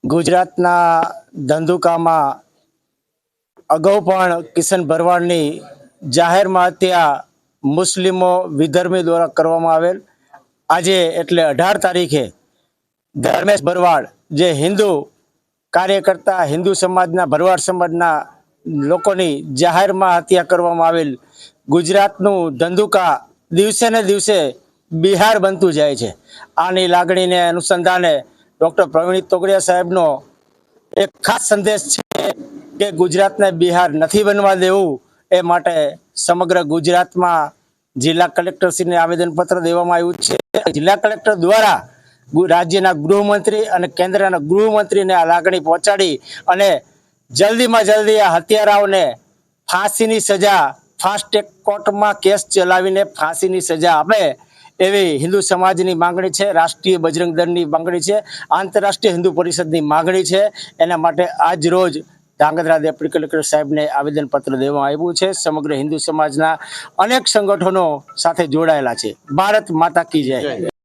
ગુજરાતના ધંધુકામાં અગાઉ પણ કિશન ભરવાડની જાહેરમાં હત્યા મુસ્લિમો વિધર્મી દ્વારા કરવામાં આવેલ। આજે એટલે 18 તારીખે ધર્મેશ ભરવાડ જે હિન્દુ કાર્યકર્તા હિન્દુ સમાજના ભરવાડ સમાજના લોકોની જાહેરમાં હત્યા કરવામાં આવેલ। ગુજરાતનું ધંધુકા દિવસે ને દિવસે બિહાર બનતું જાય છે। આની લાગણીને અનુસંધાને ડૉક્ટર પ્રવીણ તોગડિયા સાહેબનો એક ખાસ સંદેશ છે કે ગુજરાતને બિહાર નથી બનવા દેવું। એ માટે સમગ્ર ગુજરાતમાં જિલ્લા કલેક્ટરશ્રીને આવેદનપત્ર દેવામાં આવ્યું છે। જિલ્લા કલેક્ટર દ્વારા રાજ્યના ગૃહમંત્રી અને કેન્દ્રના ગૃહમંત્રીને આ લાગણી પહોંચાડી અને જલ્દીમાં જલ્દી આ હત્યારાઓને ફાંસીની સજા ફાસ્ટ ટ્રેક કોર્ટમાં કેસ ચલાવીને ફાંસીની સજા આપે એવી હિન્દુ સમાજની માંગણી છે, રાષ્ટ્રીય બજરંગ દળની માંગણી છે, આંતરરાષ્ટ્રીય હિન્દુ પરિષદની માંગણી છે। એના માટે આજ રોજ ધાંગધ્રા ડેપ્યુટી કલેક્ટર સાહેબને આવેદનપત્ર દેવામાં આવ્યું છે। સમગ્ર હિન્દુ સમાજના અનેક સંગઠનો સાથે જોડાયેલા છે। ભારત માતા કી જય।